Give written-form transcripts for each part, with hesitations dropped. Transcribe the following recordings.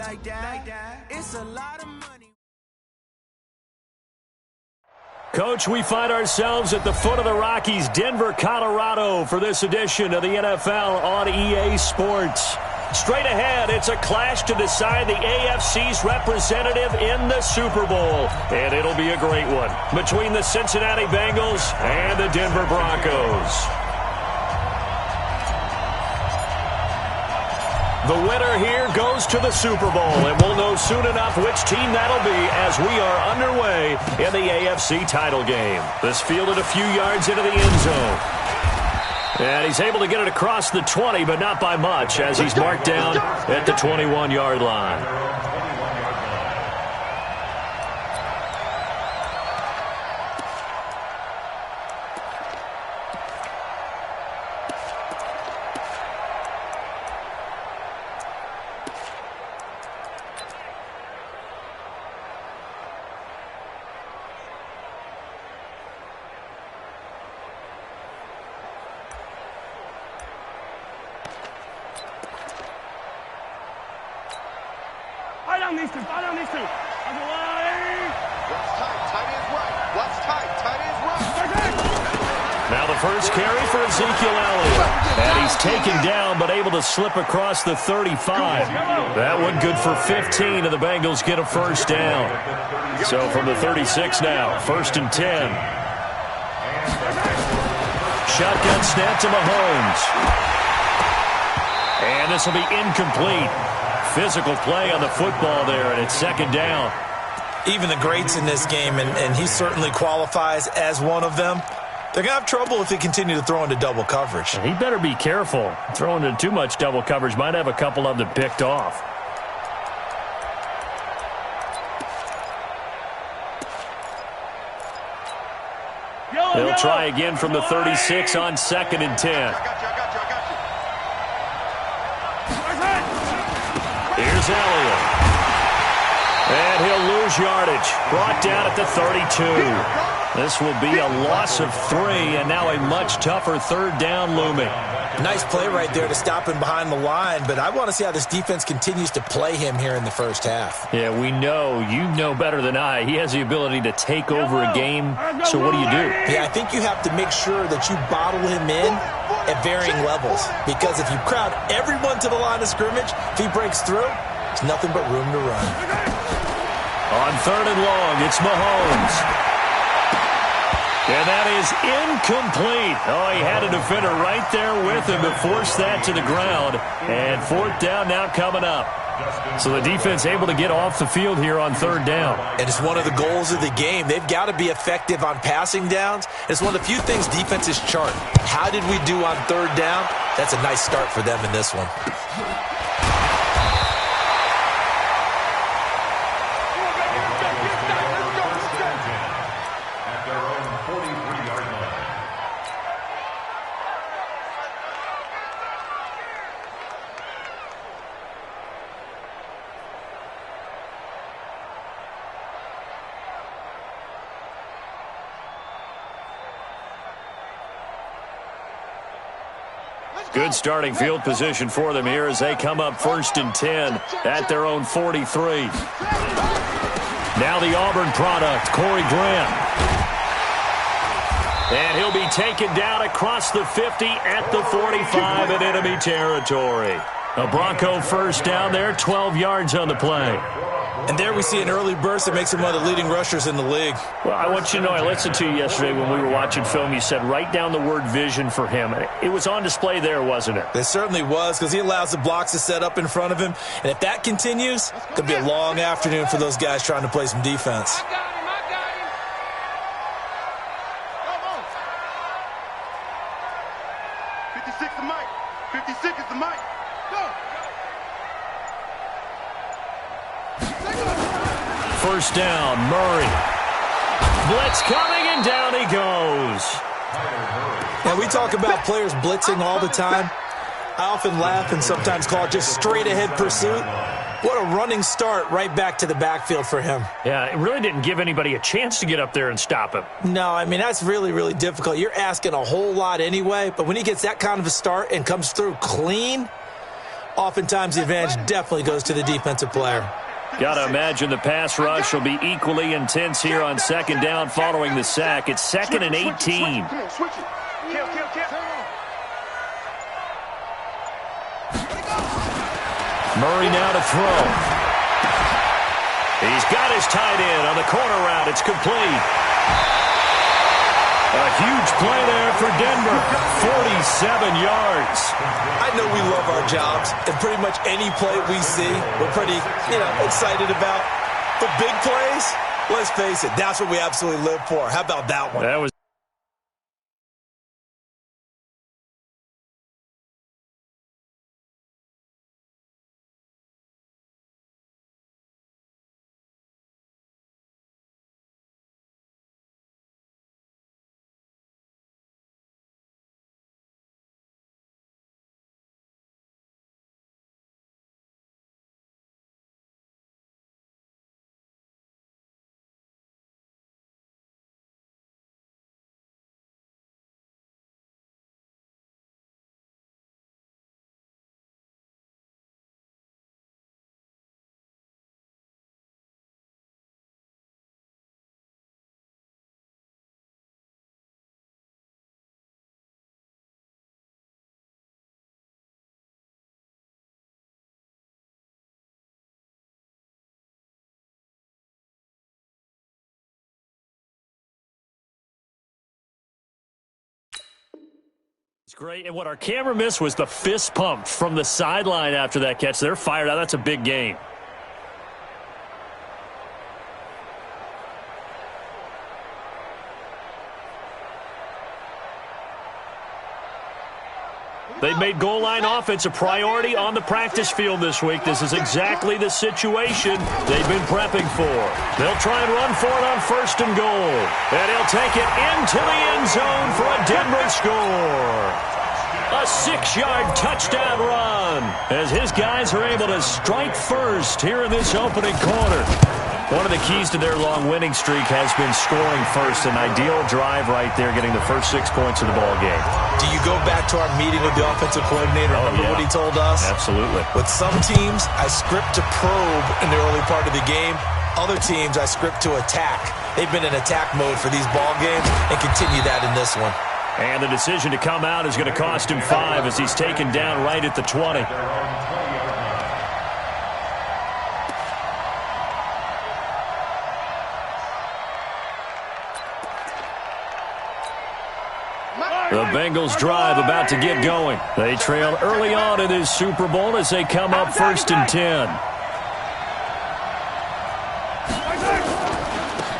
Like that. It's a lot of money. Coach, we find ourselves at the foot of the Rockies, Denver, Colorado, for this edition of the NFL on EA Sports. Straight ahead, it's a clash to decide the AFC's representative in the Super Bowl. And it'll be a great one between the Cincinnati Bengals and the Denver Broncos. The winner here goes to the Super Bowl, and we'll know soon enough which team that'll be as we are underway in the AFC title game. This fielded a few yards into the end zone. And he's able to get it across the 20, but not by much, as he's marked down at the 21-yard line. Now the first carry for Ezekiel Elliott. And he's taken down but able to slip across the 35. That one good for 15, and the Bengals get a first down. So from the 36 now, 1st and 10. Shotgun snap to Mahomes. And this will be incomplete. Physical play on the football there, and it's 2nd down. Even the greats in this game, and he certainly qualifies as one of them, they're going to have trouble if they continue to throw into double coverage. He better be careful. Throwing into too much double coverage might have a couple of them picked off. They'll try again from the 36 on 2nd and 10. Here's Elliott. And he'll lose yardage. Brought down at the 32. This will be a loss of 3, and now a much tougher 3rd down looming. Nice play right there to stop him behind the line, but I want to see how this defense continues to play him here in the first half. Yeah, we know. You know better than I. He has the ability to take over a game, so what do you do? Yeah, I think you have to make sure that you bottle him in at varying levels, because if you crowd everyone to the line of scrimmage, if he breaks through, there's nothing but room to run. On 3rd and long, it's Mahomes. And that is incomplete. Oh, he had a defender right there with him to force that to the ground. And 4th down now coming up. So the defense able to get off the field here on 3rd down. And it's one of the goals of the game. They've got to be effective on passing downs. It's one of the few things defenses chart. How did we do on 3rd down? That's a nice start for them in this one. Good starting field position for them here as they come up 1st and 10 at their own 43. Now the Auburn product, Corey Graham. And he'll be taken down across the 50 at the 45 in enemy territory. A Bronco first down there, 12 yards on the play. And there we see an early burst that makes him one of the leading rushers in the league. Well, I want you to know, I listened to you yesterday when we were watching film. You said write down the word vision for him. It was on display there, wasn't it? It certainly was, because he allows the blocks to set up in front of him. And if that continues, it could be a long afternoon for those guys trying to play some defense. First down, Murray. Blitz coming, and down he goes. Now, we talk about players blitzing all the time. I often laugh and sometimes call it just straight-ahead pursuit. What a running start right back to the backfield for him. Yeah, it really didn't give anybody a chance to get up there and stop him. No, I mean, that's really, really difficult. You're asking a whole lot anyway, but when he gets that kind of a start and comes through clean, oftentimes the advantage definitely goes to the defensive player. Got to imagine the pass rush will be equally intense here on second down following the sack. It's 2nd and 18. Murray now to throw. He's got his tight end on the corner route. It's complete. A huge play there for Denver. 47 yards. I know we love our jobs, and pretty much any play we see, we're pretty, excited about. The big plays, let's face it, that's what we absolutely live for. How about that one? That was It's great. And what our camera missed was the fist pump from the sideline after that catch. They're fired out. That's a big game. They've made goal line offense a priority on the practice field this week. This is exactly the situation they've been prepping for. They'll try and run for it on 1st and goal. And he'll take it into the end zone for a Denver score. A 6-yard touchdown run as his guys are able to strike first here in this opening quarter. One of the keys to their long winning streak has been scoring first. An ideal drive right there, getting the first 6 points of the ball game. Do you go back to our meeting with the offensive coordinator? Remember what he told us? Absolutely. With some teams, I script to probe in the early part of the game. Other teams, I script to attack. They've been in attack mode for these ball games and continue that in this one. And the decision to come out is going to cost him 5 as he's taken down right at the 20. The Bengals drive about to get going. They trail early on in this Super Bowl as they come up 1st and 10.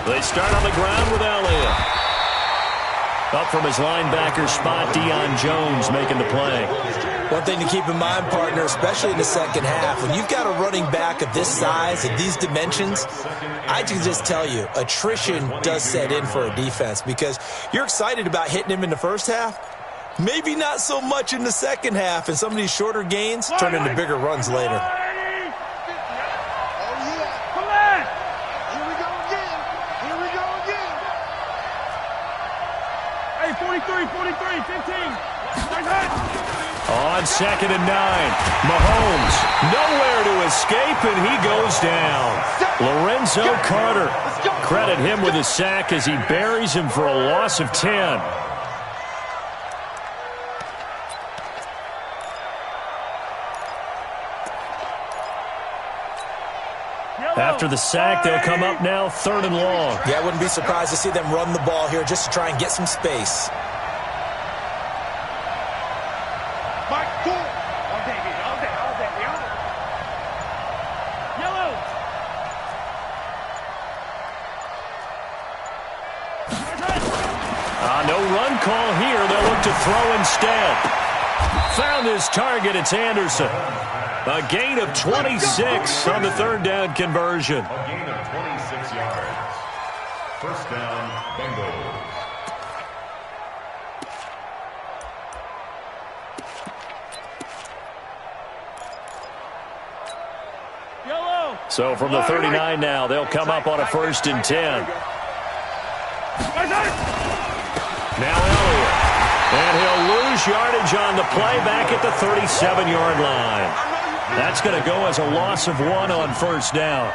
They start on the ground with Elliott. Up from his linebacker spot, Deion Jones making the play. One thing to keep in mind, partner, especially in the second half, when you've got a running back of this size, of these dimensions, I can just tell you, attrition does set in for a defense because you're excited about hitting him in the first half, maybe not so much in the second half, and some of these shorter gains turn into bigger runs later. 43, 15. On 2nd and 9, Mahomes nowhere to escape, and he goes down. Lorenzo Carter, credit him with a sack as he buries him for a loss of 10. After the sack, they'll come up now 3rd and long. Yeah, I wouldn't be surprised to see them run the ball here just to try and get some space. No run call here. They'll look to throw instead. Found his target. It's Anderson. A gain of 26 on the 3rd down conversion. A gain of 26 yards. 1st down, Bengals. So from the 39 now, they'll come up on a 1st and 10. Now Elliott. And he'll lose yardage on the play back at the 37-yard line. That's going to go as a loss of 1 on first down.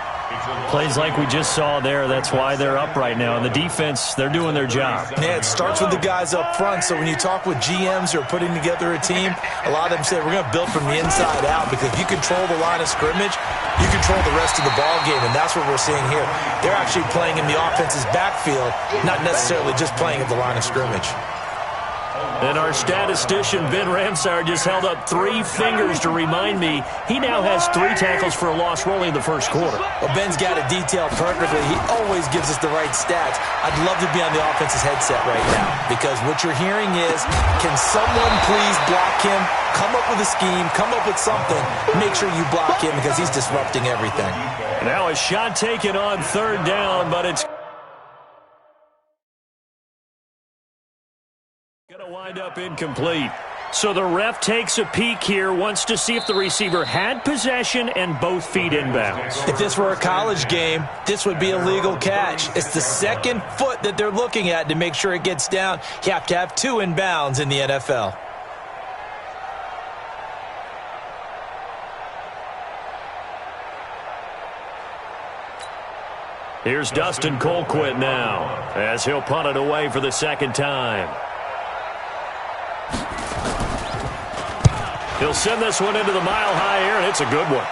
Plays like we just saw there. That's why they're up right now. And the defense, they're doing their job. Yeah, it starts with the guys up front. So when you talk with GMs who are putting together a team, a lot of them say we're going to build from the inside out, because if you control the line of scrimmage, you control the rest of the ball game, and that's what we're seeing here. They're actually playing in the offense's backfield, not necessarily just playing at the line of scrimmage. And our statistician, Ben Ramsauer, just held up 3 fingers to remind me he now has 3 tackles for a loss rolling in the first quarter. Well, Ben's got it detailed perfectly. He always gives us the right stats. I'd love to be on the offense's headset right now, because what you're hearing is, can someone please block him? Come up with a scheme. Come up with something. Make sure you block him, because he's disrupting everything. Now a shot taken on third down, but it's going to wind up incomplete. So the ref takes a peek here, wants to see if the receiver had possession and both feet inbounds. If this were a college game, this would be a legal catch. It's the second foot that they're looking at to make sure it gets down. You have to have 2 inbounds in the NFL. Here's Dustin Colquitt now, as he'll punt it away for the second time. He'll send this one into the mile-high air, and it's a good one.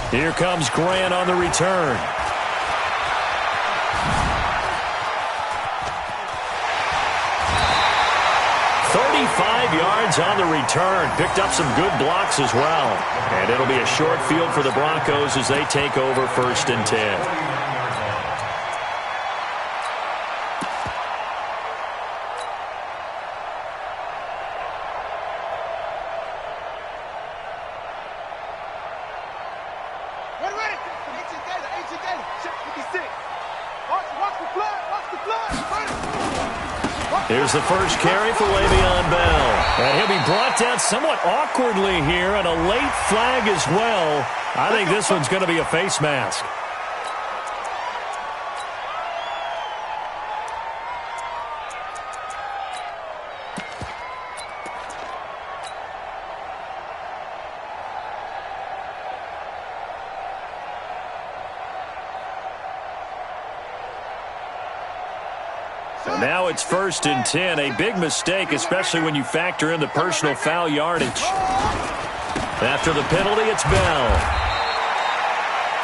Here comes Grant on the return. Yards on the return. Picked up some good blocks as well. And it'll be a short field for the Broncos as they take over 1st and 10. Here's the first carry for Le'Veon Bell. And he'll be brought down somewhat awkwardly here, and a late flag as well. I think this one's going to be a face mask. So now it's 1st and 10, a big mistake, especially when you factor in the personal foul yardage. After the penalty, it's Bell.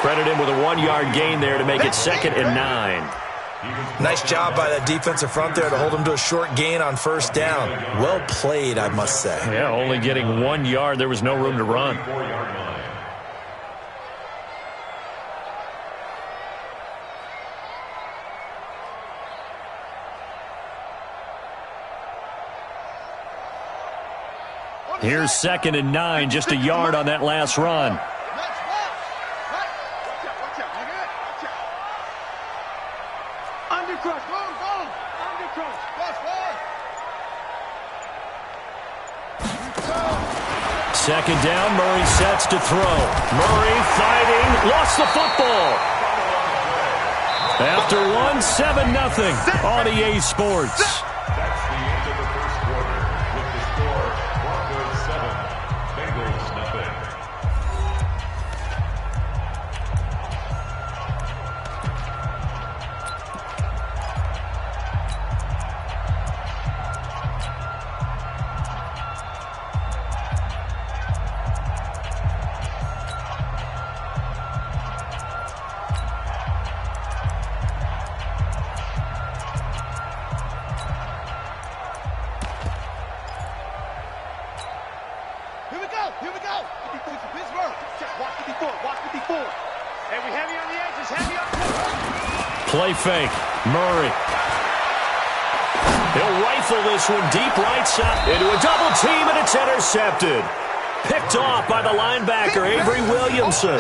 Credit him with a 1-yard gain there to make it 2nd and 9. Nice job by that defensive front there to hold him to a short gain on 1st down. Well played, I must say. Yeah, only getting 1 yard. There was no room to run. Here's 2nd and 9, just a yard on that last run. Second down, Murray sets to throw. Murray fighting, lost the football. After 1-7-0 on EA Sports. Play fake. Murray. He'll rifle this one deep right side into a double team, and it's intercepted. Picked off by the linebacker, Avery Williamson.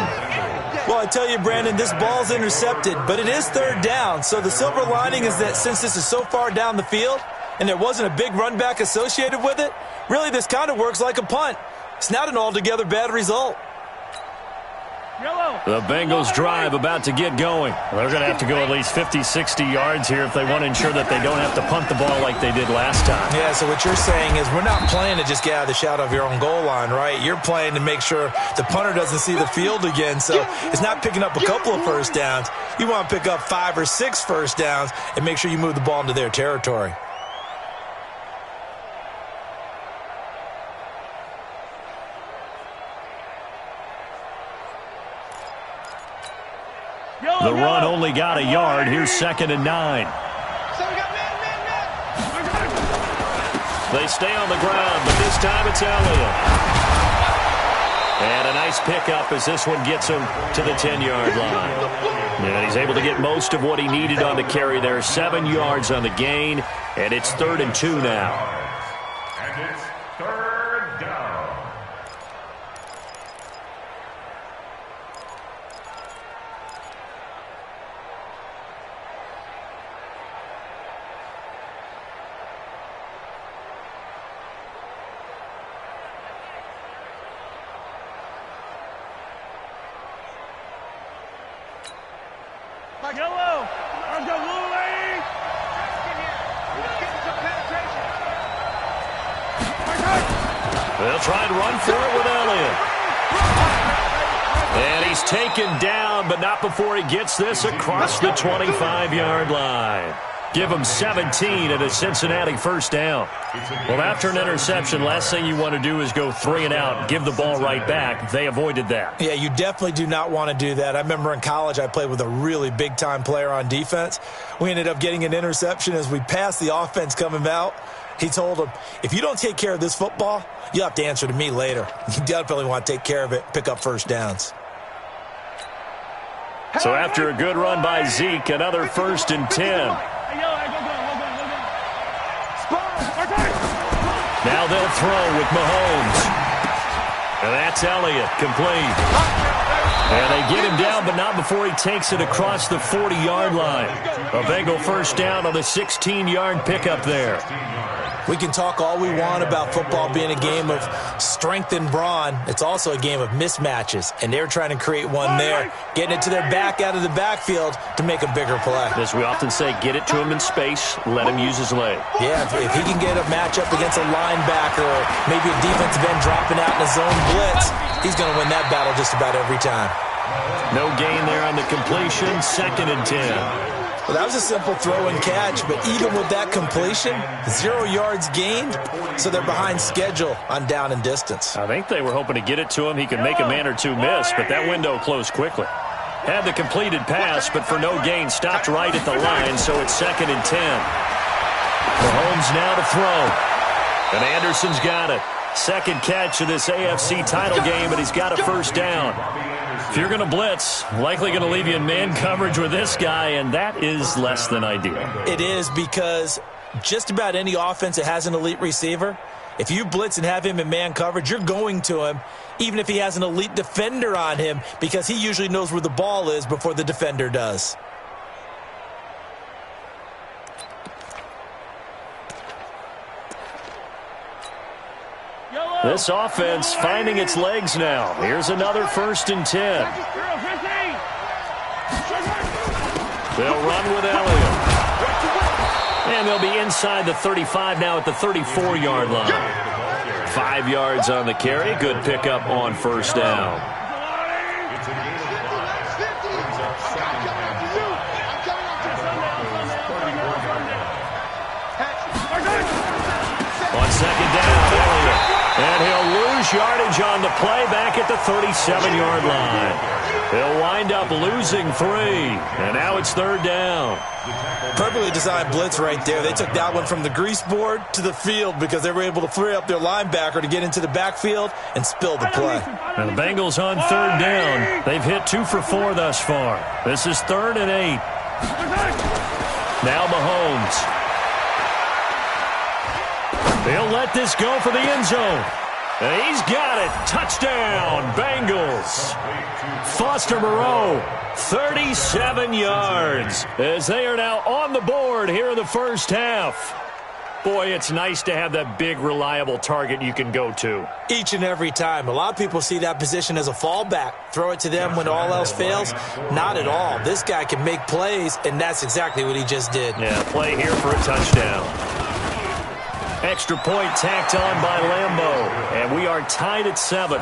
Well, I tell you, Brandon, this ball's intercepted, but it is 3rd down. So the silver lining is that since this is so far down the field and there wasn't a big run back associated with it, really this kind of works like a punt. It's not an altogether bad result. The Bengals drive about to get going. They're going to have to go at least 50, 60 yards here if they want to ensure that they don't have to punt the ball like they did last time. Yeah, so what you're saying is we're not playing to just get out of the shadow of your own goal line, right? You're playing to make sure the punter doesn't see the field again. So it's not picking up a couple of first downs. You want to pick up 5 or 6 first downs and make sure you move the ball into their territory. The run only got a yard. Here's 2nd and 9. They stay on the ground, but this time it's Elliott. And a nice pickup as this one gets him to the 10-yard line. And he's able to get most of what he needed on the carry there. 7 yards on the gain, and it's 3rd and 2 now. And it's 3rd down. They'll try and run for it with Elliott. And he's taken down, but not before he gets this across the 25-yard line. Give him 17 and a Cincinnati first down. Well, after an interception, last thing you want to do is go 3 and out, give the ball right back. They avoided that. Yeah, you definitely do not want to do that. I remember in college I played with a really big-time player on defense. We ended up getting an interception as we passed the offense coming out. He told him, if you don't take care of this football, you'll have to answer to me later. You definitely want to take care of it, pick up first downs. So after a good run by Zeke, another 1st and 10. Now they'll throw with Mahomes. And that's Elliott, complete. And they get him down, but not before he takes it across the 40-yard line. A Bengal first down on the 16-yard pickup there. We can talk all we want about football being a game of strength and brawn. It's also a game of mismatches, and they're trying to create one there, getting it to their back out of the backfield to make a bigger play. As we often say, get it to him in space, let him use his leg. Yeah, if he can get a matchup against a linebacker or maybe a defensive end dropping out in a zone blitz, he's going to win that battle just about every time. No gain there on the completion, 2nd and 10. Well, that was a simple throw and catch, but even with that completion, 0 yards gained, so they're behind schedule on down and distance. I think they were hoping to get it to him. He could make a man or two miss, but that window closed quickly. Had the completed pass, but for no gain, stopped right at the line, so it's 2nd and 10. Mahomes now to throw, and Anderson's got it. Second catch of this AFC title game, and he's got a first down. If you're going to blitz, likely going to leave you in man coverage with this guy, and that is less than ideal. It is, because just about any offense that has an elite receiver, if you blitz and have him in man coverage, you're going to him, even if he has an elite defender on him, because he usually knows where the ball is before the defender does. This offense finding its legs now. Here's another 1st and 10. They'll run with Elliott. And they'll be inside the 35 now at the 34-yard line. 5 yards on the carry. Good pickup on first down. On 2nd down, Elliott. And he'll lose yardage on the play back at the 37-yard line. He'll wind up losing 3. And now it's 3rd down. Perfectly designed blitz right there. They took that one from the grease board to the field because they were able to free up their linebacker to get into the backfield and spill the play. And the Bengals on 3rd down. They've hit 2 for 4 thus far. This is 3rd and 8. Now Mahomes. They'll let this go for the end zone. And he's got it. Touchdown, Bengals. Foster Moreau, 37 yards, as they are now on the board here in the first half. Boy, it's nice to have that big, reliable target you can go to. Each and every time. A lot of people see that position as a fallback. Throw it to them when all else fails. Not at all. This guy can make plays, and that's exactly what he just did. Yeah, play here for a touchdown. Extra point tacked on by Lambeau, and we are tied at 7.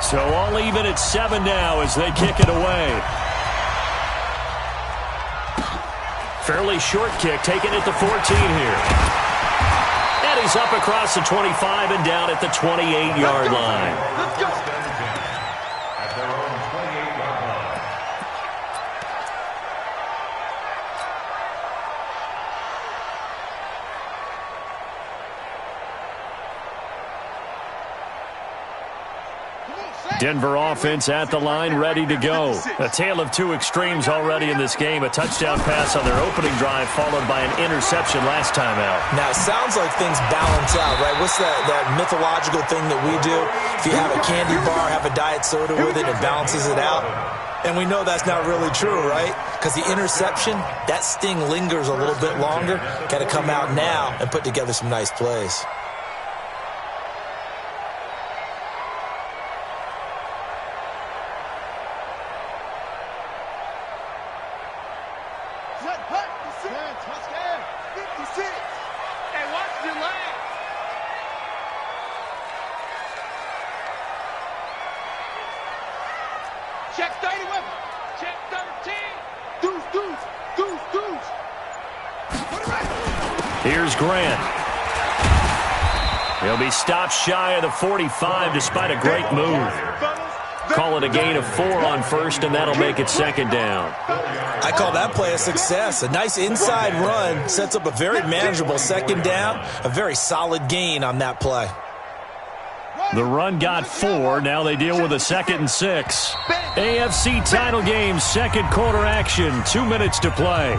So all even at 7 now as they kick it away. Fairly short kick, taken at the 14 here. And he's up across the 25 and down at the 28-yard line. Let's go. At their own 28-yard line. Denver offense at the line, ready to go. A tale of two extremes already in this game. A touchdown pass on their opening drive, followed by an interception last time out. Now, it sounds like things balance out, right? What's that mythological thing that we do? If you have a candy bar, have a diet soda with it, it balances it out. And we know that's not really true, right? Because the interception, that sting lingers a little bit longer. Got to come out now and put together some nice plays. Check 30 weapon. Check 13. Deuce, deuce, deuce, deuce. Here's Grant. He'll be stopped shy of the 45 despite a great move. Call it a gain of 4 on first, and that'll make it second down. I call that play a success. A nice inside run sets up a very manageable second down. A very solid gain on that play. The run got 4. Now they deal with a 2nd and 6. AFC title game, second quarter action. 2 minutes to play.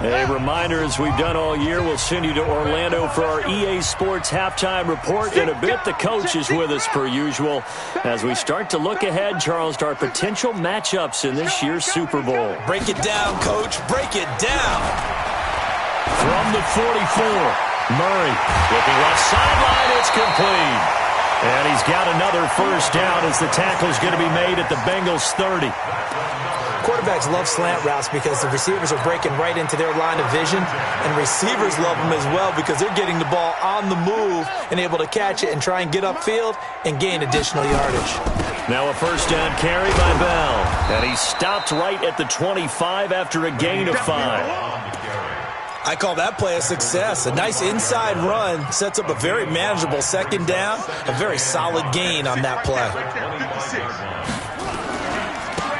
A reminder, as we've done all year, we'll send you to Orlando for our EA Sports halftime report. In a bit, the coach is with us per usual as we start to look ahead, Charles, to our potential matchups in this year's Super Bowl. Break it down, Coach. Break it down. From the 44, Murray looking left sideline. It's complete. And he's got another first down as the tackle's going to be made at the Bengals 30. Quarterbacks love slant routes because the receivers are breaking right into their line of vision, and receivers love them as well because they're getting the ball on the move and able to catch it and try and get upfield and gain additional yardage. Now a first down carry by Bell, and he's stopped right at the 25 after a gain of 5. I call that play a success. A nice inside run sets up a very manageable second down, a very solid gain on that play.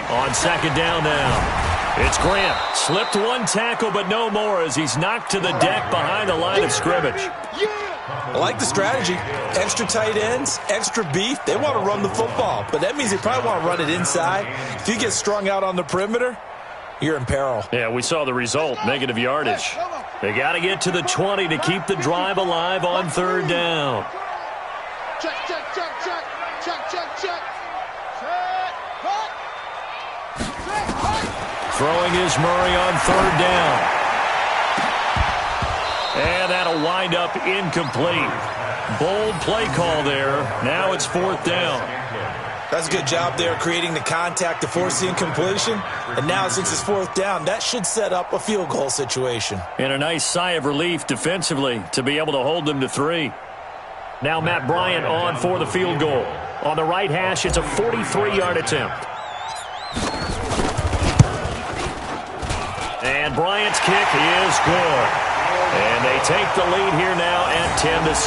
On second down now, it's Grant. Slipped one tackle, but no more as he's knocked to the deck behind the line of scrimmage. I like the strategy. Extra tight ends, extra beef. They want to run the football, but that means they probably want to run it inside. If you get strung out on the perimeter, you're in peril. Yeah, we saw the result, negative yardage. They got to get to the 20 to keep the drive alive on third down. Check, check, check, check. Check, check, check. Throwing is Murray on third down. And that'll wind up incomplete. Bold play call there. Now it's fourth down. That's a good job there creating the contact to force the incompletion. And now since it's fourth down, that should set up a field goal situation. And a nice sigh of relief defensively to be able to hold them to 3. Now Matt Bryant on for the field goal. On the right hash, it's a 43-yard attempt. And Bryant's kick is good. And they take the lead here now at 10-7.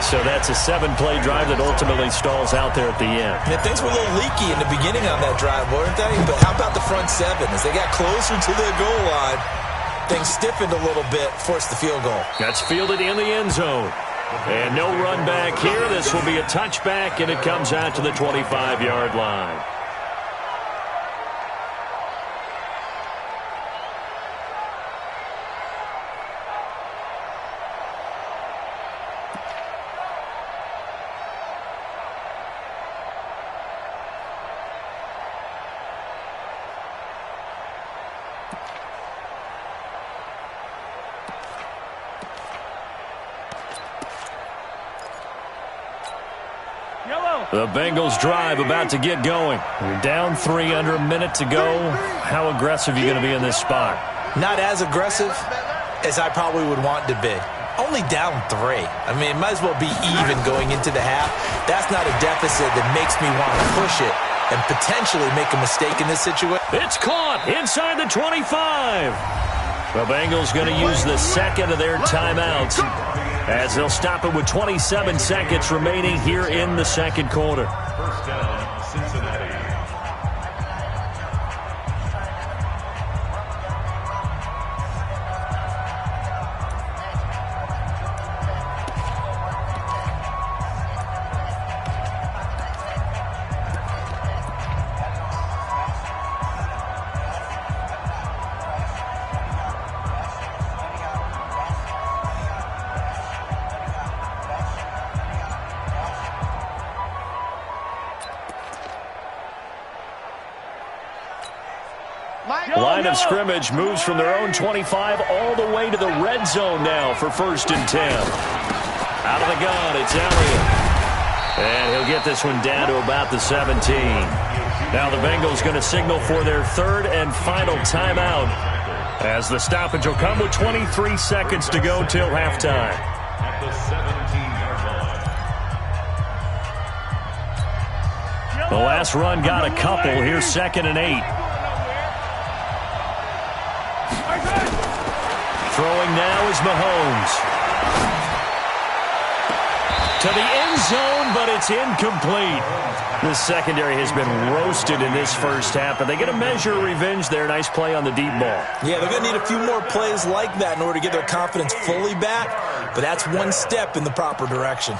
So that's a 7-play drive that ultimately stalls out there at the end. And things were a little leaky in the beginning on that drive, weren't they? But how about the front 7? As they got closer to their goal line, things stiffened a little bit, forced the field goal. That's fielded in the end zone. And no run back here. This will be a touchback, and it comes out to the 25-yard line. The Bengals drive about to get going. You're down 3 under a minute to go. How aggressive are you going to be in this spot? Not as aggressive as I probably would want to be. Only down 3. I mean, it might as well be even going into the half. That's not a deficit that makes me want to push it and potentially make a mistake in this situation. It's caught inside the 25. The Bengals going to use the second of their timeouts as they'll stop it with 27 seconds remaining here in the second quarter. First down, Cincinnati. Line of scrimmage moves from their own 25 all the way to the red zone now for 1st and 10. Out of the gun, it's Elliott. And he'll get this one down to about the 17. Now the Bengals going to signal for their 3rd and final timeout as the stoppage will come with 23 seconds to go till halftime. At the 17-yard line. The last run got a couple. Here's 2nd and 8. Throwing now is Mahomes. To the end zone, but it's incomplete. The secondary has been roasted in this first half, but they get a measure of revenge there. Nice play on the deep ball. Yeah, they're going to need a few more plays like that in order to get their confidence fully back, but that's one step in the proper direction.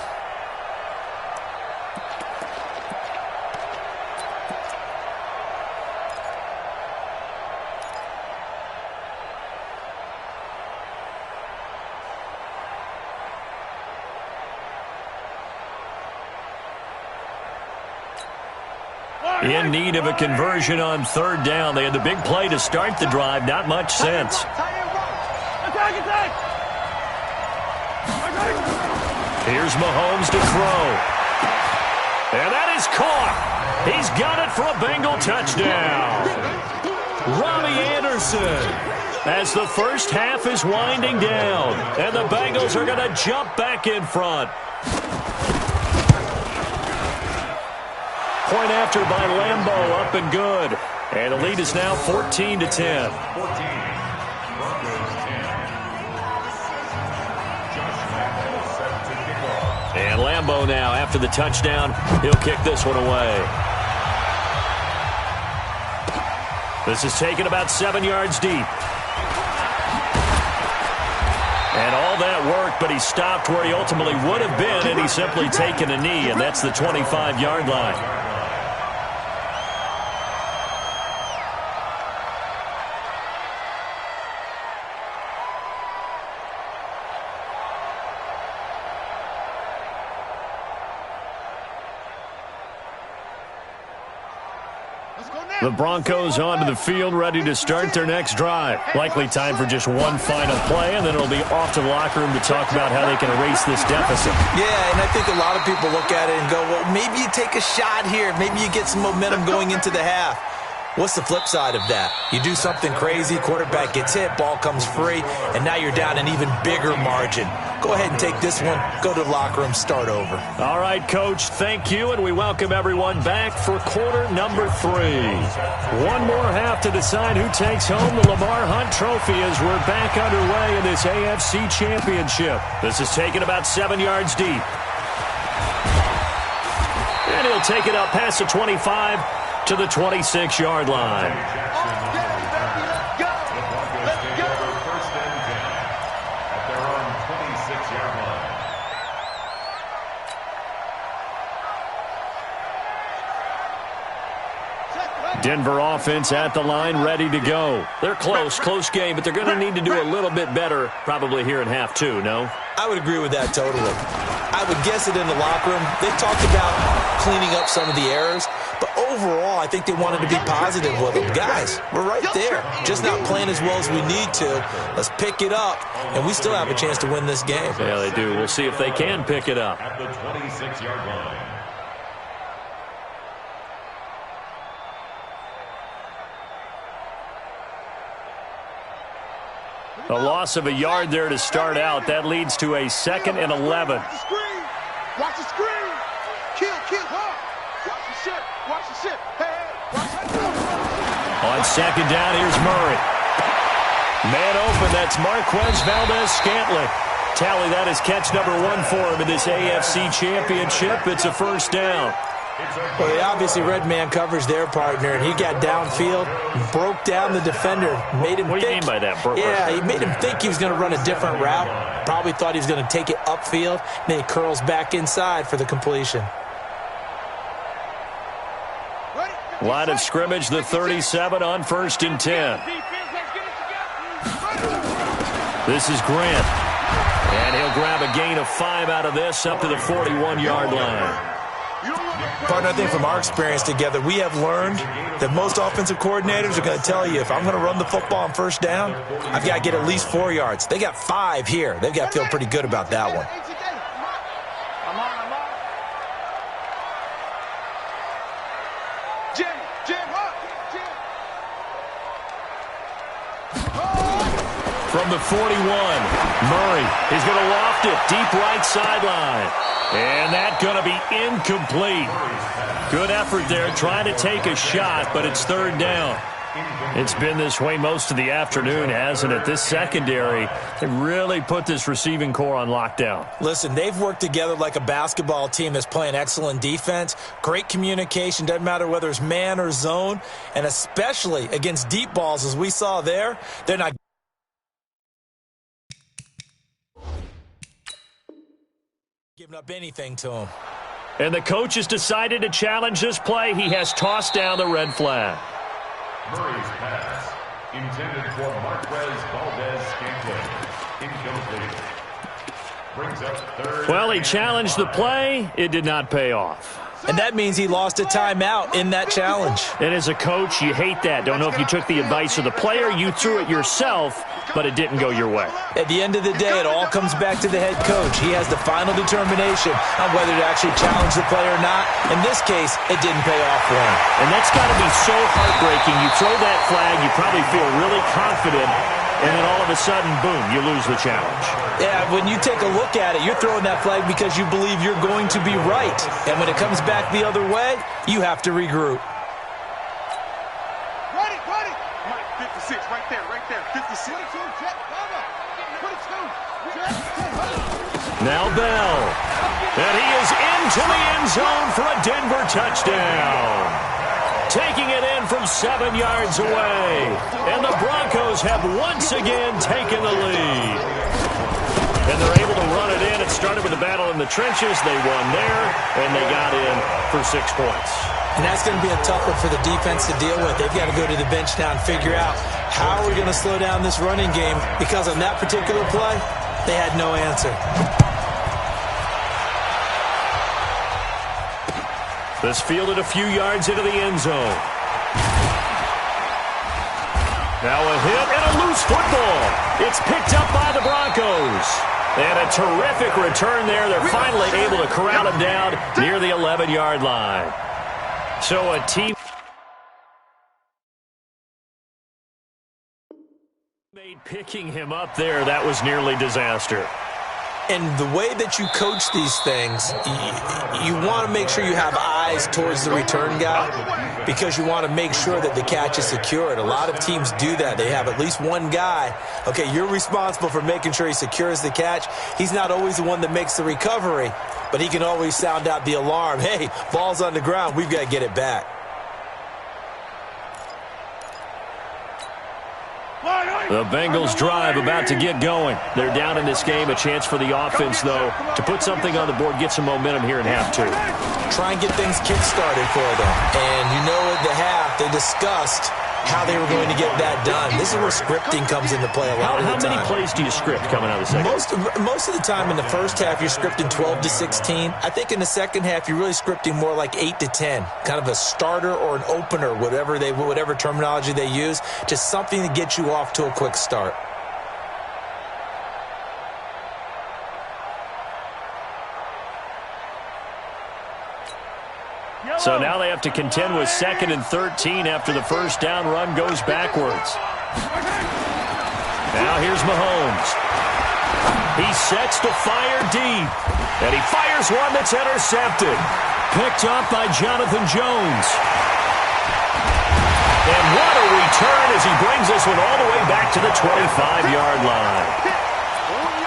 In need of a conversion on 3rd down. They had the big play to start the drive. Not much sense. Here's Mahomes to throw. And that is caught. He's got it for a Bengal touchdown. Robbie Anderson. As the first half is winding down. And the Bengals are going to jump back in front. Point after by Lambeau, up and good. And the lead is now 14-10. 14. Broncos 10. Josh Lambeau set to kick off. And Lambeau now, after the touchdown, he'll kick this one away. This is taken about 7 yards deep. And all that worked, but he stopped where he ultimately would have been, and he's simply taken a knee, and that's the 25-yard line. The Broncos onto the field, ready to start their next drive. Likely time for just one final play, and then it'll be off to the locker room to talk about how they can erase this deficit. Yeah, and I think a lot of people look at it and go, well, maybe you take a shot here. Maybe you get some momentum going into the half. What's the flip side of that? You do something crazy, quarterback gets hit, ball comes free, and now you're down an even bigger margin. Go ahead and take this one, go to the locker room, start over. All right, Coach, thank you, and we welcome everyone back for quarter number 3. One more half to decide who takes home the Lamar Hunt Trophy as we're back underway in this AFC Championship. This is taken about 7 yards deep. And he'll take it up past the 25 to the 26-yard line. Denver offense at the line, ready to go. They're close game, but they're going to need to do a little bit better probably here in half 2, no? I would agree with that totally. I would guess it in the locker room. They talked about cleaning up some of the errors, but overall, I think they wanted to be positive with them. Guys, we're right there. Just not playing as well as we need to. Let's pick it up, and we still have a chance to win this game. Yeah, they do. We'll see if they can pick it up. At the 26-yard line. A loss of a yard there to start out. That leads to a 2nd and 11. Watch the screen. Watch the screen. Kill, huh? Watch the shit. Watch the shit. Hey, watch that. On 2nd down, here's Murray. Man open, that's Marquez Valdez-Scantling. Tally, that is catch number 1 for him in this AFC Championship. It's a first down. Well, they obviously read man coverage their partner, and he got downfield, broke down the defender, made him What do you mean by that? He made him think he was going to run a different route. Probably thought he was going to take it upfield. Then he curls back inside for the completion. Line of scrimmage, the 37 on 1st and 10. This is Grant. And he'll grab a gain of 5 out of this up to the 41-yard line. Partner, I think from our experience together, we have learned that most offensive coordinators are going to tell you, if I'm going to run the football on 1st down, I've got to get at least 4 yards. They got 5 here. They've got to feel pretty good about that one. From the 41, Murray is going to loft it deep right sideline. And that's going to be incomplete. Good effort there trying to take a shot, but it's 3rd down. It's been this way most of the afternoon, hasn't it? This secondary, they really put this receiving core on lockdown. Listen, they've worked together like a basketball team that's playing excellent defense. Great communication, doesn't matter whether it's man or zone. And especially against deep balls, as we saw there, they're not giving up anything to him. And the coach has decided to challenge this play. He has tossed down the red flag. Murray's pass, intended for Marquez Valdez-Scantling. Incomplete. Brings up 3rd. Well, he challenged the play. It did not pay off. And that means he lost a timeout in that challenge. And as a coach, you hate that. Don't know if you took the advice of the player, you threw it yourself, but it didn't go your way. At the end of the day, it all comes back to the head coach. He has the final determination on whether to actually challenge the play or not. In this case, it didn't pay off for him. And that's got to be so heartbreaking. You throw that flag, you probably feel really confident, and then all of a sudden, boom, you lose the challenge. Yeah, when you take a look at it, you're throwing that flag because you believe you're going to be right. And when it comes back the other way, you have to regroup. Ready. Mike, 56, right there. 56. 22, Jet, 22. Now Bell. And he is into the end zone for a Denver touchdown. Taking it in from 7 yards away. And the Broncos have once again taken the lead. And they're able to run it in. It started with a battle in the trenches. They won there, and they got in for 6 points. And that's going to be a tough one for the defense to deal with. They've got to go to the bench now and figure out how are we going to slow down this running game, because on that particular play, they had no answer. This fielded a few yards into the end zone. Now a hit and a loose football. It's picked up by the Broncos. And a terrific return there. They're finally able to corral him down near the 11-yard line. So a team picking him up there, that was nearly disaster. And the way that you coach these things, you want to make sure you have eyes towards the return guy, because you want to make sure that the catch is secured. A lot of teams do that. They have at least one guy. Okay, you're responsible for making sure he secures the catch. He's not always the one that makes the recovery, but he can always sound out the alarm. Hey, ball's on the ground. We've got to get it back. The Bengals drive about to get going. They're down in this game. A chance for the offense, though, to put something on the board, get some momentum here in half 2. Try and get things kick-started for them. And you know at the half, they discussed how they were going to get that done. This is where scripting comes into play a lot of the time. How many plays do you script coming out of the second? Most of the time in the first half, you're scripting 12 to 16. I think in the second half, you're really scripting more like 8 to 10. Kind of a starter or an opener, whatever terminology they use. Just something to get you off to a quick start. So now they have to contend with 2nd and 13 after the first down run goes backwards. Now here's Mahomes. He sets to fire deep. And he fires one that's intercepted. Picked up by Jonathan Jones. And what a return as he brings this one all the way back to the 25-yard line.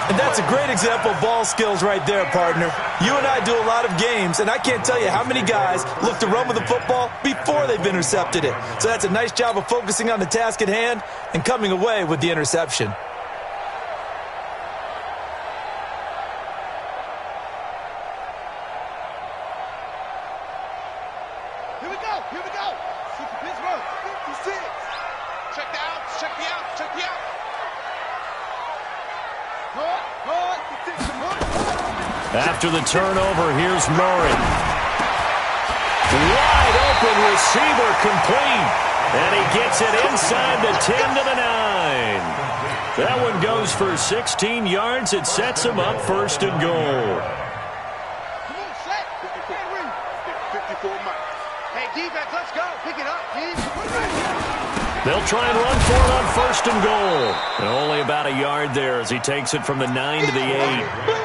And that's a great example of ball skills right there, partner. You and I do a lot of games, and I can't tell you how many guys look to run with the football before they've intercepted it. So that's a nice job of focusing on the task at hand and coming away with the interception. Here we go. Here we go. Shoot the Pittsburgh. 56. Check the outs. Check the outs. Check the outs. After the turnover, here's Murray. Wide open receiver complete. And he gets it inside the 10 to the 9. That one goes for 16 yards. It sets him up first and goal. Come on, set. 54 miles. Hey, defense, let's go. Pick it up, team. They'll try and run for it on first and goal. And only about a yard there as he takes it from the 9 to the 8.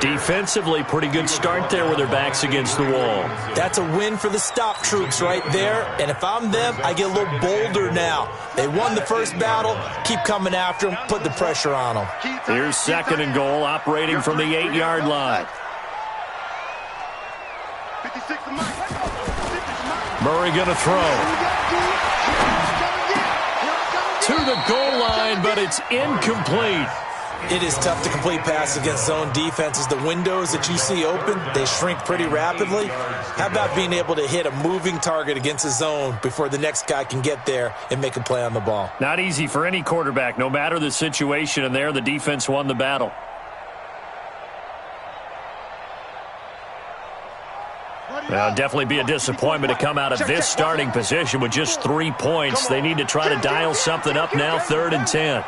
Defensively, pretty good start there with their backs against the wall. That's a win for the stop troops right there. And if I'm them, I get a little bolder now. They won the first battle. Keep coming after them. Put the pressure on them. Here's second and goal, operating from the 8-yard line. 56 Murray going to throw. To the goal line, but it's incomplete. It is tough to complete passes against zone defenses. The windows that you see open, they shrink pretty rapidly. How about being able to hit a moving target against a zone before the next guy can get there and make a play on the ball? Not easy for any quarterback, no matter the situation, and there the defense won the battle. Well, definitely be a disappointment to come out of this starting position with just 3 points. They need to try to dial something up now, 3rd and 10.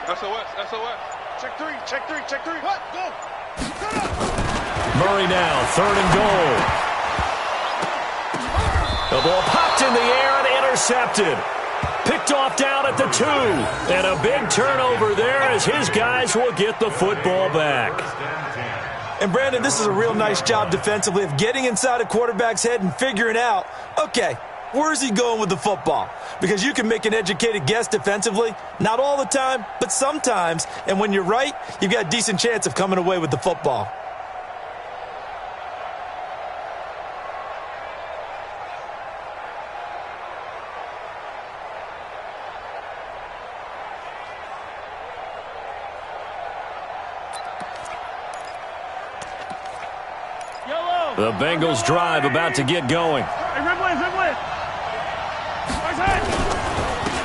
SOS. Check three. What? Go. Murray now, 3rd and goal. The ball popped in the air and intercepted. Picked off down at the 2. And a big turnover there as his guys will get the football back. And, Brandon, this is a real nice job defensively of getting inside a quarterback's head and figuring out, okay, where's he going with the football? Because you can make an educated guess defensively. Not all the time, but sometimes. And when you're right, you've got a decent chance of coming away with the football. The Bengals drive about to get going.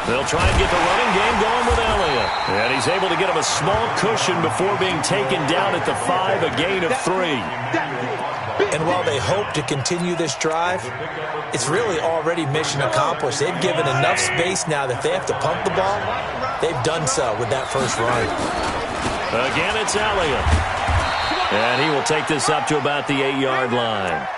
They'll try and get the running game going with Elliott. And he's able to get him a small cushion before being taken down at the 5, a gain of 3. And while they hope to continue this drive, it's really already mission accomplished. They've given enough space now that they have to pump the ball. They've done so with that first run. Again, it's Elliott. And he will take this up to about the 8-yard line.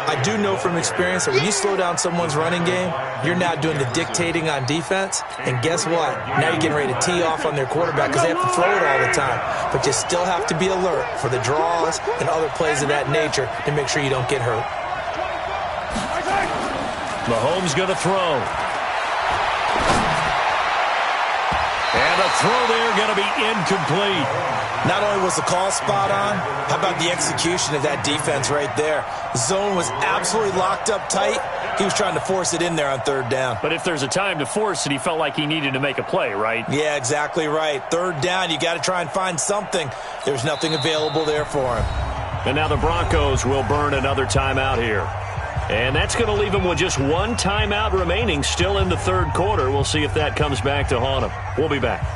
I do know from experience that when you slow down someone's running game, you're now doing the dictating on defense. And guess what? Now you're getting ready to tee off on their quarterback because they have to throw it all the time. But you still have to be alert for the draws and other plays of that nature to make sure you don't get hurt. Mahomes going to throw. And a throw there going to be incomplete. Not only was the call spot on, how about the execution of that defense right there? The zone was absolutely locked up tight. He was trying to force it in there on 3rd down. But if there's a time to force it, he felt like he needed to make a play, right? Yeah, exactly right. 3rd down, you got to try and find something. There's nothing available there for him. And now the Broncos will burn another timeout here. And that's going to leave him with just 1 timeout remaining still in the 3rd quarter. We'll see if that comes back to haunt him. We'll be back.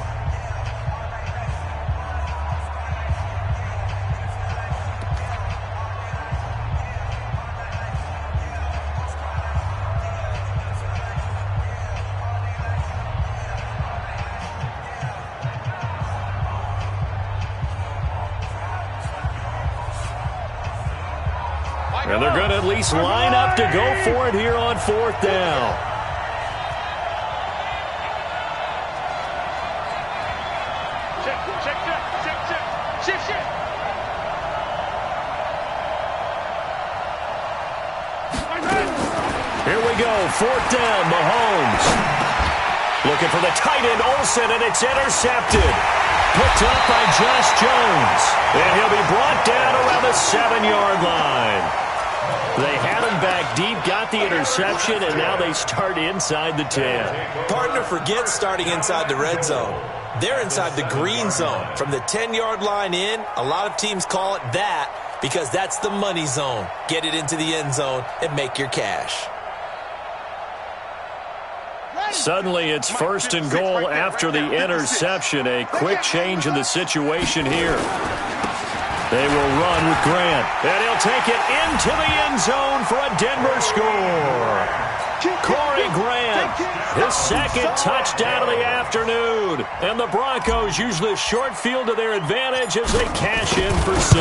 And they're going to at least line up to go for it here on 4th down. Here we go, 4th down, Mahomes. Looking for the tight end, Olsen, and it's intercepted. Picked up by Josh Jones. And he'll be brought down around the 7-yard line. They had him back deep, got the interception, and now they start inside the 10. Partner, forget starting inside the red zone. They're inside the green zone. From the 10-yard line in, a lot of teams call it that because that's the money zone. Get it into the end zone and make your cash. Suddenly it's 1st and goal after the interception. A quick change in the situation here. They will run with Grant. And he'll take it into the end zone for a Denver score. Corey Grant, his 2nd touchdown of the afternoon. And the Broncos use the short field to their advantage as they cash in for 6.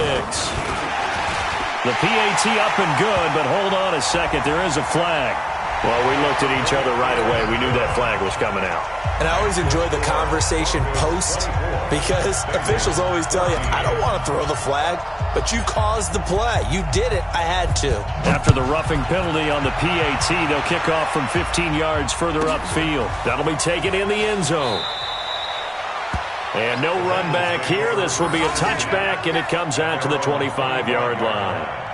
The PAT up and good, but hold on a second. There is a flag. Well, we looked at each other right away. We knew that flag was coming out. And I always enjoy the conversation post because officials always tell you, I don't want to throw the flag, but you caused the play. You did it. I had to. After the roughing penalty on the PAT, they'll kick off from 15 yards further upfield. That'll be taken in the end zone. And no run back here. This will be a touchback, and it comes out to the 25-yard line.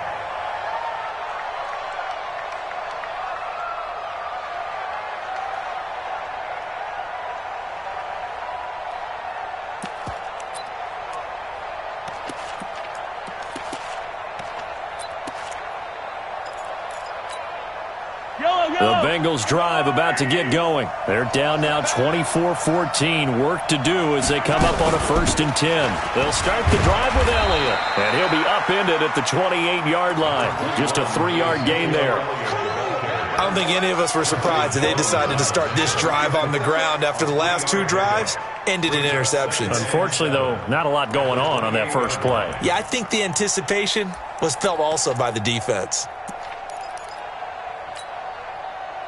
The Bengals drive about to get going. They're down now 24-14. Work to do as they come up on a 1st and 10. They'll start the drive with Elliott. And he'll be upended at the 28-yard line. Just a 3-yard gain there. I don't think any of us were surprised that they decided to start this drive on the ground after the last 2 drives ended in interceptions. Unfortunately, though, not a lot going on that first play. Yeah, I think the anticipation was felt also by the defense.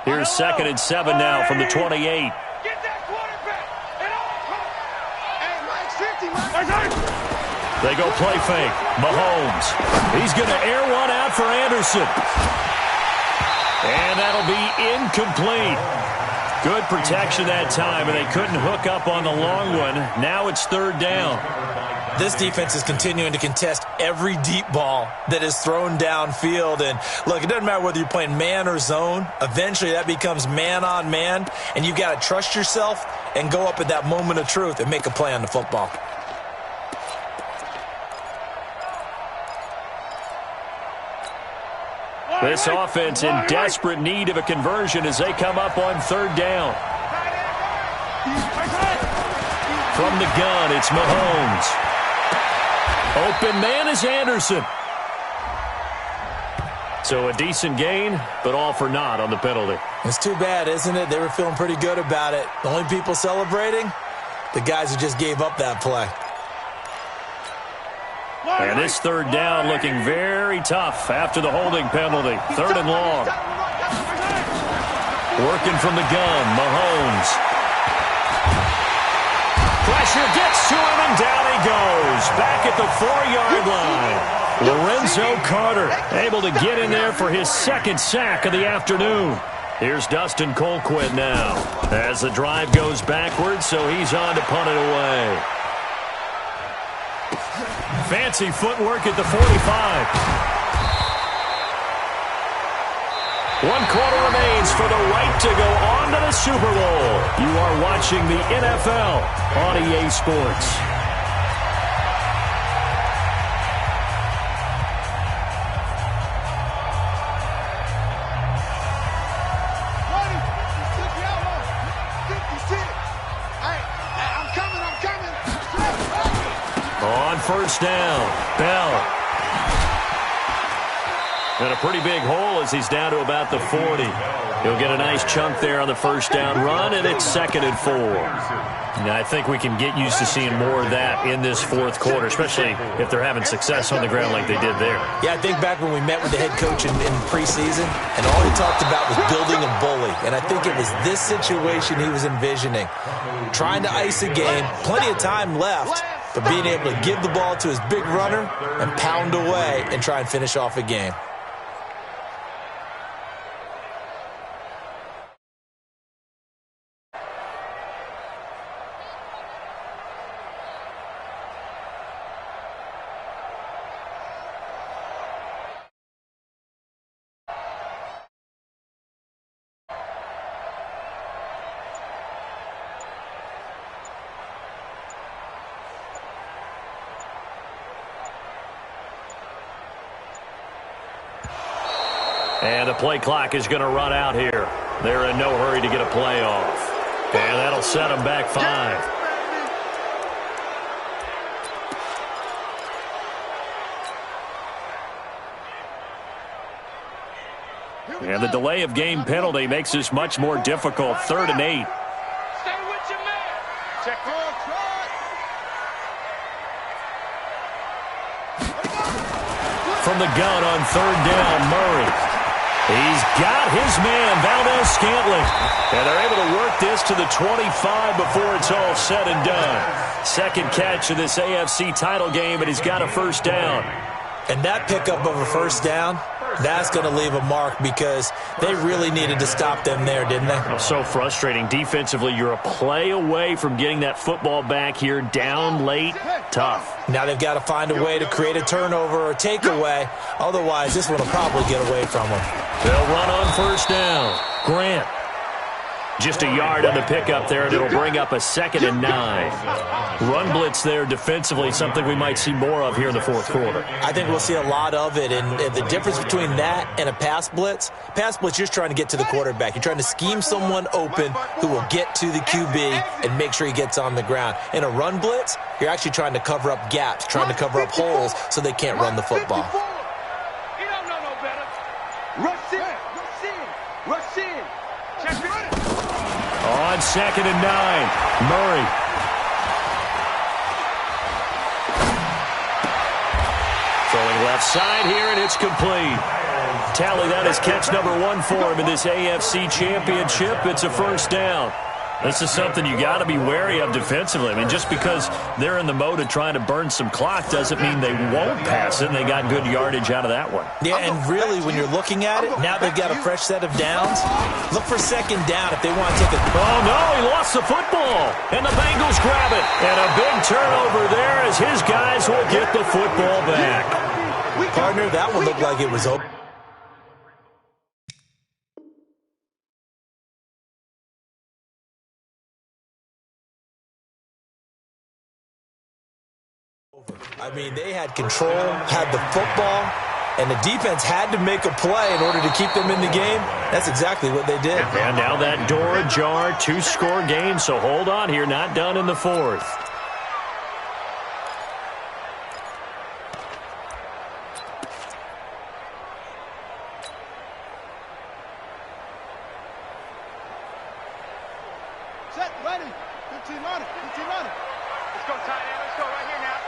Here's 2nd and 7 now from the 28. Get that quarterback. Hey, Mike 50, Mike. They go play fake. Mahomes. He's going to air one out for Anderson. And that'll be incomplete. Good protection that time, and they couldn't hook up on the long one. Now it's 3rd down. This defense is continuing to contest every deep ball that is thrown downfield. And, look, it doesn't matter whether you're playing man or zone. Eventually that becomes man-on-man, and you've got to trust yourself and go up at that moment of truth and make a play on the football. This offense in desperate need of a conversion as they come up on 3rd down. From the gun, it's Mahomes. Open man is Anderson. So a decent gain, but all for naught on the penalty. It's too bad, isn't it? They were feeling pretty good about it. The only people celebrating, the guys who just gave up that play. And this 3rd down looking very tough after the holding penalty. 3rd and long. Working from the gun, Mahomes. Pressure gets to him, and down he goes. Back at the 4-yard line. Lorenzo Carter able to get in there for his 2nd sack of the afternoon. Here's Dustin Colquitt now as the drive goes backwards, so he's on to punt it away. Fancy footwork at the 45. 1 quarter remains for the right to go on to the Super Bowl. You are watching the NFL on EA Sports. On 1st down, Bell. And a pretty big hole as he's down to about the 40. He'll get a nice chunk there on the first down run, and it's 2nd and 4. Now, I think we can get used to seeing more of that in this fourth quarter, especially if they're having success on the ground like they did there. Yeah, I think back when we met with the head coach in preseason, and all he talked about was building a bully. And I think it was this situation he was envisioning. Trying to ice a game, plenty of time left, but being able to give the ball to his big runner and pound away and try and finish off a game. And the play clock is going to run out here. They're in no hurry to get a play off. And that'll set them back 5. And the delay of game penalty makes this much more difficult. 3rd and 8. Stay with your man. Check on From the gun on 3rd down, Murray. He's got his man, Valdez-Scantling. And they're able to work this to the 25 before it's all said and done. Second catch of this AFC title game, and he's got a first down. And that pickup of a first down, that's going to leave a mark because they really needed to stop them there, didn't they? So frustrating. Defensively, you're a play away from getting that football back here down late. Tough. Now they've got to find a way to create a turnover or takeaway. Otherwise, this one will probably get away from them. They'll run on first down. Grant. Just a yard on the pickup there, and it'll bring up a 2nd and 9. Run blitz there defensively, something we might see more of here in the fourth quarter. I think we'll see a lot of it, and the difference between that and a pass blitz, you're just trying to get to the quarterback. You're trying to scheme someone open who will get to the QB and make sure he gets on the ground. In a run blitz, you're actually trying to cover up gaps, trying to cover up holes so they can't run the football. You don't know no better. Rush in. Rush in. Rush in. Check it. On 2nd and 9, Murray. Throwing left side here, and it's complete. Tally that as catch number 1 for him in this AFC Championship. It's a first down. This is something you got to be wary of defensively. I mean, just because they're in the mode of trying to burn some clock doesn't mean they won't pass it, and they got good yardage out of that one. Yeah, and really, when you're looking at it, now they've got a fresh set of downs. Look for 2nd down if they want to take a... Oh, no, he lost the football, and the Bengals grab it. And a big turnover there as his guys will get the football back. Partner, that one looked like it was open. I mean, they had control, had the football, and the defense had to make a play in order to keep them in the game. That's exactly what they did. And now that door ajar, 2-score game, so hold on here, not done in the 4th. Set, ready. 15 on it. 15 on it. Let's go, tight end. Let's go right here now.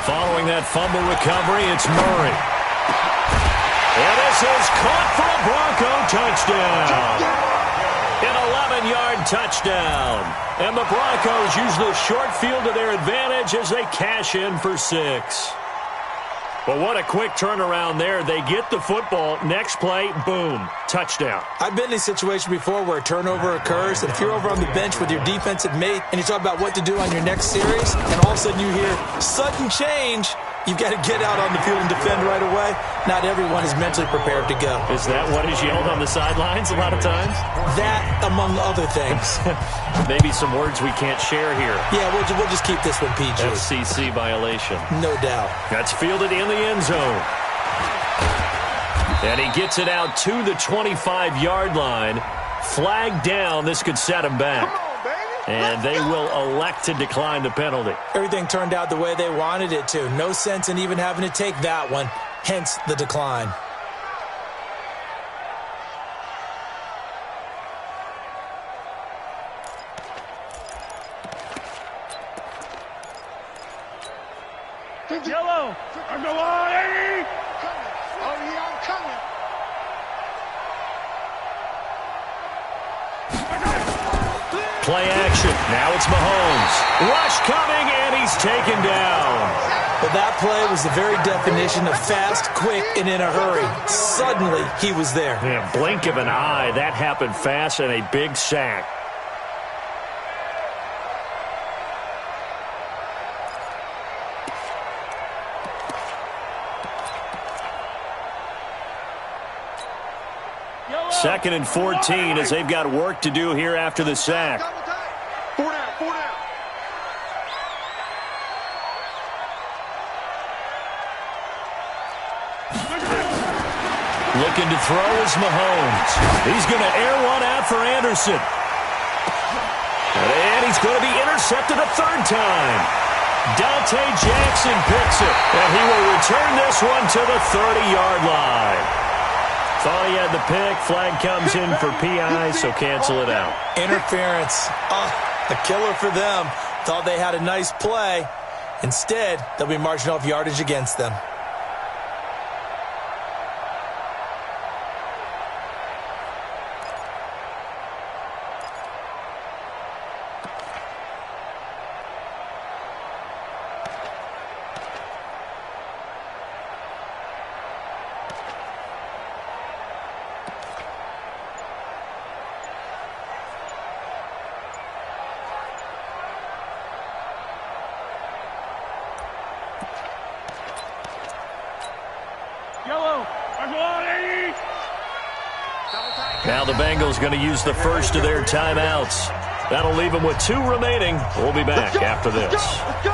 Following that fumble recovery, it's Murray. And this is caught for a Bronco touchdown. An 11-yard touchdown. And the Broncos use the short field to their advantage as they cash in for 6. But what a quick turnaround there. They get the football. Next play, boom, touchdown. I've been in a situation before where a turnover occurs, and if you're over on the bench with your defensive mate and you talk about what to do on your next series, and all of a sudden you hear sudden change, you've got to get out on the field and defend right away. Not everyone is mentally prepared to go. Is that what is yelled on the sidelines a lot of times? That, among other things. Maybe some words we can't share here. Yeah, we'll just keep this one PG. FCC violation. No doubt. That's fielded in the end zone. And he gets it out to the 25-yard line. Flag down. This could set him back. Come on, baby. And they will elect to decline the penalty. Everything turned out the way they wanted it to. No sense in even having to take that one, hence the decline. Yellow. I'm the line. Oh, yeah, I'm coming. Play action. Now it's Mahomes. Rush coming, and he's taken down. But that play was the very definition of fast, quick, and in a hurry. Suddenly, he was there. Yeah, blink of an eye. That happened fast and a big sack. Second and 14 as they've got work to do here after the sack. 4 down, 4 down. Looking to throw is Mahomes. He's going to air one out for Anderson. And he's going to be intercepted a third time. Dante Jackson picks it. And he will return this one to the 30-yard line. Thought he had the pick. Flag comes in for PI, so cancel it out. Interference. A killer for them. Thought they had a nice play. Instead, they'll be marching off yardage against them. Now the Bengals going to use the first of their timeouts. That'll leave them with 2 remaining. We'll be back after this. Let's go.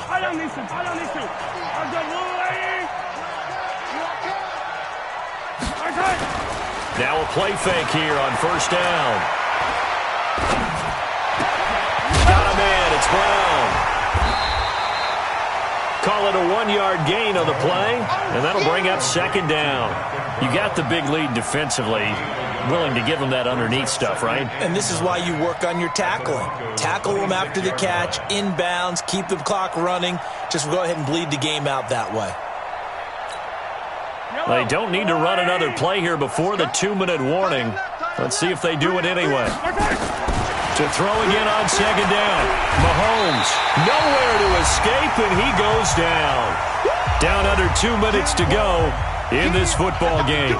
I don't need to. I'm the Now a play fake here on first down. Got a man. It's Brown. Call it a 1-yard gain on the play, and that'll bring up second down. You got the big lead defensively. Willing to give them that underneath stuff, right? And this is why you work on your tackling. Tackle them after the catch, inbounds, keep the clock running. Just go ahead and bleed the game out that way. They don't need to run another play here before the 2-minute warning. Let's see if they do it anyway. To throw again on second down. Mahomes, nowhere to escape, and he goes down. Down under 2 minutes to go in this football game.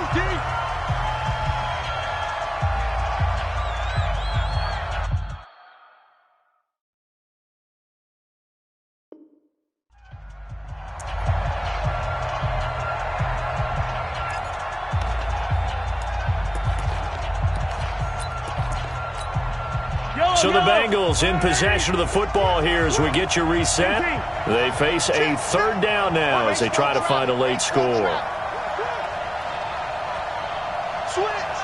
So the Bengals in possession of the football here as we get you reset. They face a third down now as they try to find a late score. Switch.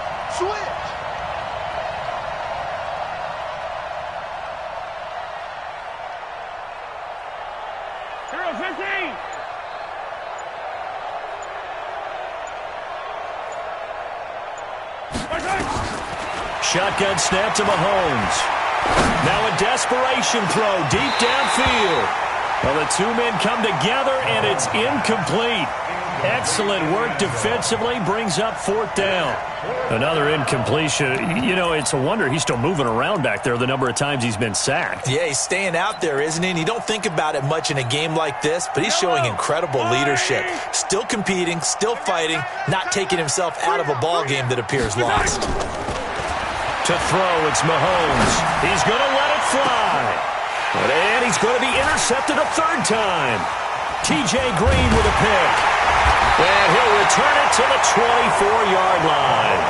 Hero 15. Shotgun snap to Mahomes. Now a desperation throw deep downfield. Well, the 2 men come together, and it's incomplete. Excellent work defensively, brings up fourth down. Another incompletion. You know, it's a wonder he's still moving around back there the number of times he's been sacked. Yeah, he's staying out there, isn't he? And you don't think about it much in a game like this, but he's showing incredible leadership. Still competing, still fighting, not taking himself out of a ball game that appears lost. To throw, it's Mahomes. He's going to let it fly. And he's going to be intercepted a third time. T.J. Green with a pick. And he'll return it to the 24-yard line.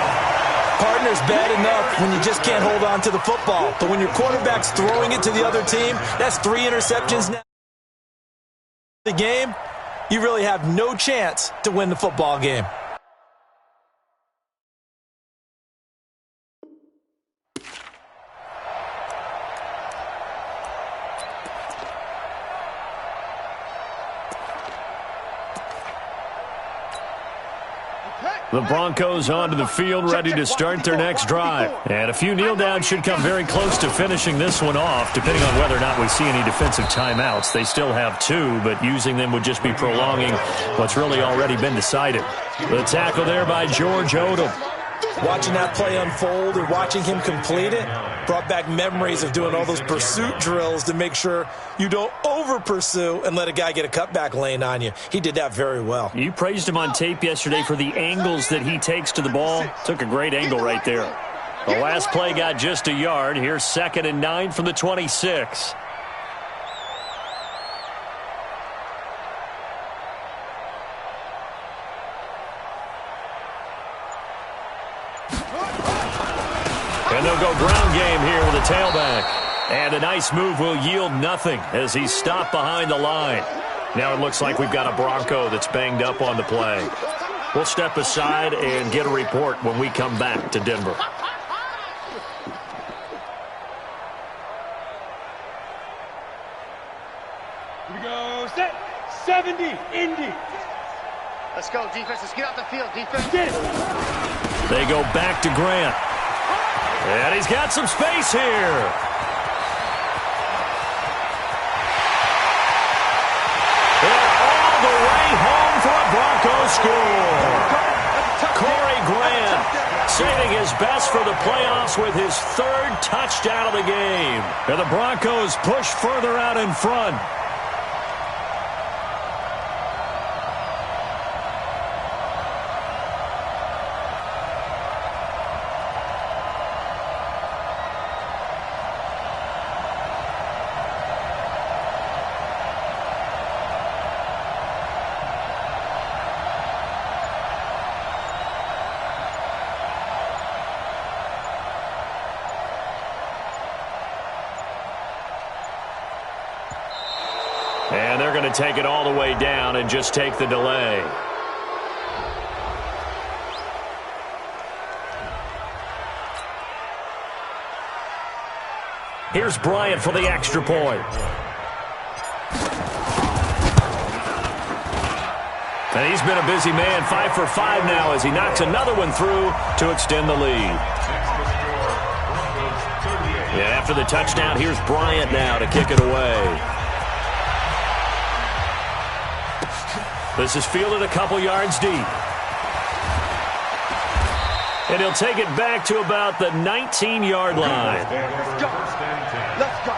Partner's bad enough when you just can't hold on to the football. But when your quarterback's throwing it to the other team, that's 3 interceptions now. The game, you really have no chance to win the football game. The Broncos onto the field, ready to start their next drive. And a few kneel downs should come very close to finishing this one off, depending on whether or not we see any defensive timeouts. They still have 2, but using them would just be prolonging what's really already been decided. The tackle there by George Odom. Watching that play unfold and watching him complete it brought back memories of doing all those pursuit drills to make sure you don't over-pursue and let a guy get a cutback lane on you. He did that very well. You praised him on tape yesterday for the angles that he takes to the ball. Took a great angle right there. The last play got just a yard. Here's 2nd and 9 from the 26. And they'll go ground game here with a tailback. And a nice move will yield nothing as he's stopped behind the line. Now it looks like we've got a Bronco that's banged up on the play. We'll step aside and get a report when we come back to Denver. Here we go. Set. 70. Indy. Let's go, defense. Let's get out the field, defense. Get it. They go back to Grant. And he's got some space here. And all the way home for a Broncos score. Corey Grant saving his best for the playoffs with his 3rd touchdown of the game. And the Broncos push further out in front. And they're going to take it all the way down and just take the delay. Here's Bryant for the extra point. And he's been a busy man, 5 for 5 now as he knocks another one through to extend the lead. And after the touchdown, here's Bryant now to kick it away. This is fielded a couple yards deep. And he'll take it back to about the 19-yard line. Let's go. Let's go.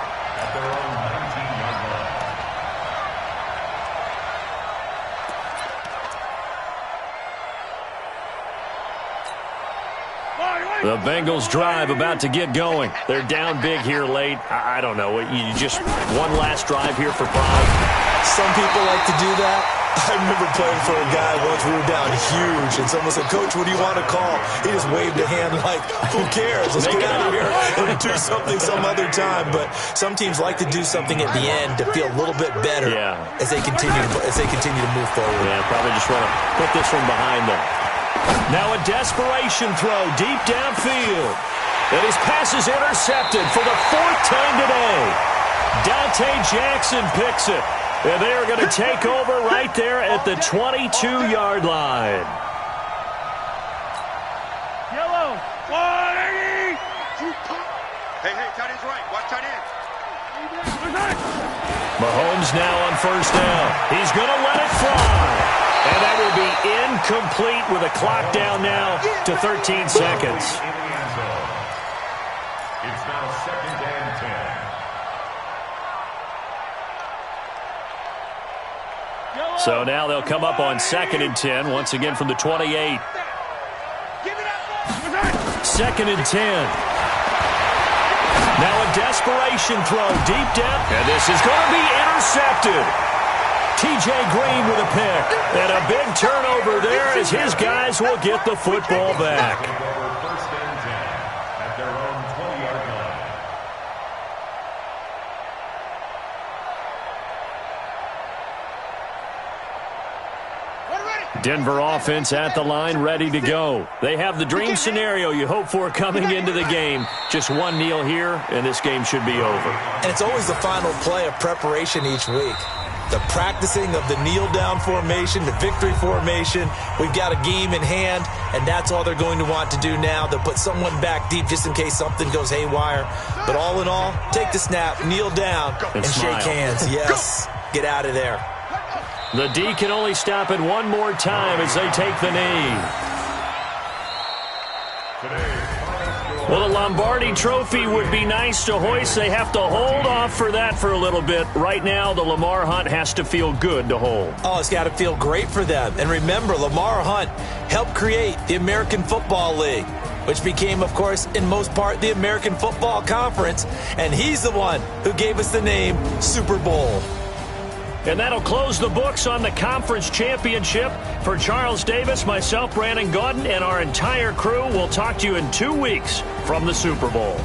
The Bengals drive about to get going. They're down big here late. I don't know. You just one last drive here for pride. Some people like to do that. I remember playing for a guy once. We were down huge, and someone said, "Coach, what do you want to call?" He just waved a hand like, "Who cares? Let's get out of here and do something some other time." But some teams like to do something at the end to feel a little bit better as they continue to move forward. Yeah, probably just want to put this one behind them. Now a desperation throw deep downfield. And his pass is intercepted for the 4th time today. Dante Jackson picks it. And they are going to take over right there at the 22-yard line. Yellow. 180. Hey, tight end's right. Watch tight end. Mahomes now on 1st down. He's going to let it fly. And that will be incomplete with a clock down now to 13 seconds. It's now 2nd and 10. So now they'll come up on 2nd and 10, once again from the 28. 2nd and 10. Now a desperation throw deep down. And this is going to be intercepted. T.J. Green with a pick. And a big turnover there as his guys will get the football back. Denver offense at the line, ready to go. They have the dream scenario you hope for coming into the game. Just one kneel here, and this game should be over. And it's always the final play of preparation each week. The practicing of the kneel-down formation, the victory formation. We've got a game in hand, and that's all they're going to want to do now. They'll put someone back deep just in case something goes haywire. But all in all, take the snap, kneel down, and shake hands. Yes, get out of there. The D can only stop it one more time as they take the knee. Well, the Lombardi Trophy would be nice to hoist. They have to hold off for that for a little bit. Right now, the Lamar Hunt has to feel good to hold. Oh, it's got to feel great for them. And remember, Lamar Hunt helped create the American Football League, which became, of course, in most part, the American Football Conference. And he's the one who gave us the name Super Bowl. And that'll close the books on the conference championship. For Charles Davis, myself, Brandon Gaudin, and our entire crew, we'll talk to you in 2 weeks from the Super Bowl.